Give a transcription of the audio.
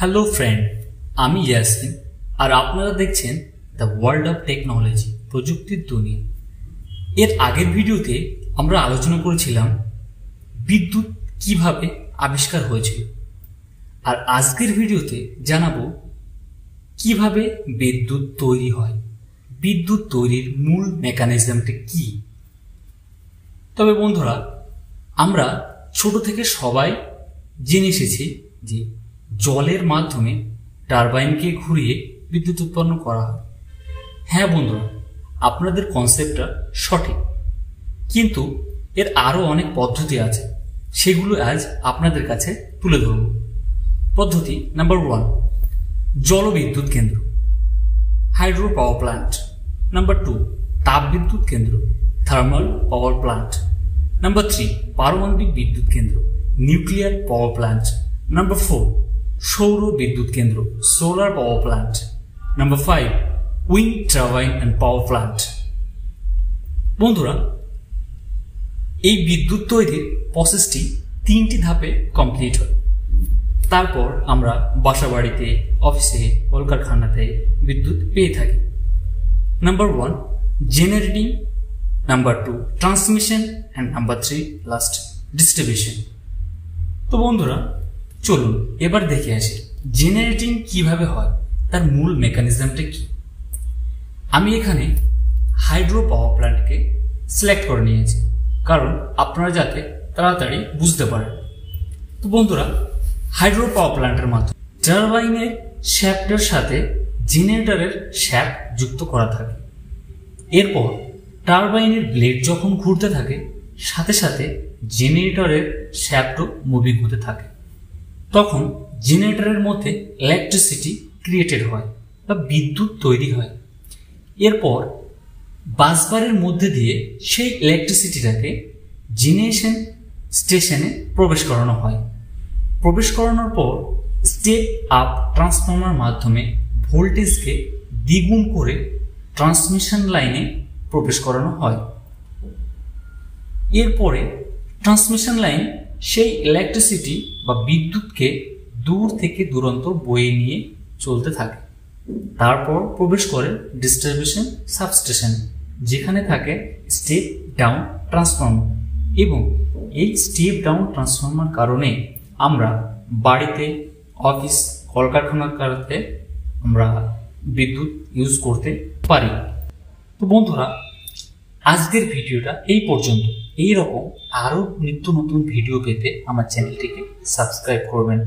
Hello friend, আমি ইয়াসিন আর আপনারা দেখছেন দ্য ওয়ার্ল্ড অফ টেকনোলজি, প্রযুক্তির দুনিয়া। এর আগের ভিডিওতে আমরা আলোচনা করেছিলাম বিদ্যুৎ কিভাবে আবিষ্কার হয়েছিল, আর আজকের ভিডিওতে জানাবো কিভাবে বিদ্যুৎ তৈরি হয়, বিদ্যুৎ তৈরির মূল মেকানিজমটা কি। তবে বন্ধুরা, আমরা ছোট থেকে সবাই জেনে এসেছি যে জলের মাধ্যমে টারবাইনকে ঘুরিয়ে বিদ্যুৎ উৎপন্ন করা হয়। হ্যাঁ বন্ধুরা, আপনাদের কনসেপ্টটা সঠিক, কিন্তু এর আরও অনেক পদ্ধতি আছে, সেগুলো আজ আপনাদের কাছে তুলে ধরব। পদ্ধতি নাম্বার 1, জলবিদ্যুৎ কেন্দ্র, হাইড্রো পাওয়ার প্ল্যান্ট। নাম্বার 2, তাপবিদ্যুৎ কেন্দ্র, থার্মাল পাওয়ার প্ল্যান্ট। নাম্বার 3, পারমাণবিক বিদ্যুৎ কেন্দ্র, নিউক্লিয়ার পাওয়ার প্ল্যান্ট। নাম্বার 4, সৌর বিদ্যুৎ কেন্দ্র, solar power plant. Number 5, wind turbine and power plant. বন্ধুরা, এই বিদ্যুৎ তৈরির প্রসেসটি 3টি ধাপে কমপ্লিট হয়। তারপর আমরা বাসাবাড়িতে, অফিসে, কলকারখানাতে বিদ্যুৎ পেয়ে থাকি। Number 1, generating. Number 2, transmission, and number 3, last distribution. তো বন্ধুরা, চলুন এবার দেখে আসি জেনারেটিং কিভাবে হয়, তার মূল মেকানিজমটা কি। আমি এখানে হাইড্রো পাওয়ার প্ল্যান্টকে সিলেক্ট করে নিয়েছি, কারণ আপনারা যাতে তাড়াতাড়ি বুঝতে পারেন। তো বন্ধুরা, হাইড্রো পাওয়ার প্ল্যান্টের মাধ্যমে টারবাইনের শ্যাফটের সাথে জেনারেটরের শ্যাফট যুক্ত করা থাকে। এরপর টারবাইনের ব্লেড যখন ঘুরতে থাকে, সাথে সাথে জেনারেটরের শ্যাফটও মুভিং হতে থাকে। তখন জেনারেটরের মধ্যে ইলেকট্রিসিটি ক্রিয়েটেড হয় বা বিদ্যুৎ তৈরি হয়। এরপর বাসবারের মধ্যে দিয়ে সেই ইলেকট্রিসিটিটাকে জেনারেশন স্টেশনে প্রবেশ করানো হয়। প্রবেশ করানোর পর স্টেপ আপ ট্রান্সফর্মার মাধ্যমে ভোল্টেজকে দ্বিগুণ করে ট্রান্সমিশন লাইনে প্রবেশ করানো হয়। এরপরে ট্রান্সমিশন লাইন সেই ইলেকট্রিসিটি বা বিদ্যুৎকে দূর থেকে দূরান্ত বয়ে নিয়ে চলতে থাকে। তারপর প্রবেশ করে ডিস্ট্রিবিউশন সাবস্টেশন, যেখানে থাকে স্টেপ ডাউন ট্রান্সফর্মার। এবং এই স্টেপ ডাউন ট্রান্সফর্মার কারণে আমরা বাড়িতে, অফিস, কলকারখানাতে আমরা বিদ্যুৎ ইউজ করতে পারি। তো বন্ধুরা, আজকের ভিডিওটা এই পর্যন্ত। এইরকম আরও নিত্য নতুন ভিডিও পেতে আমার চ্যানেলটিকে সাবস্ক্রাইব করবেন।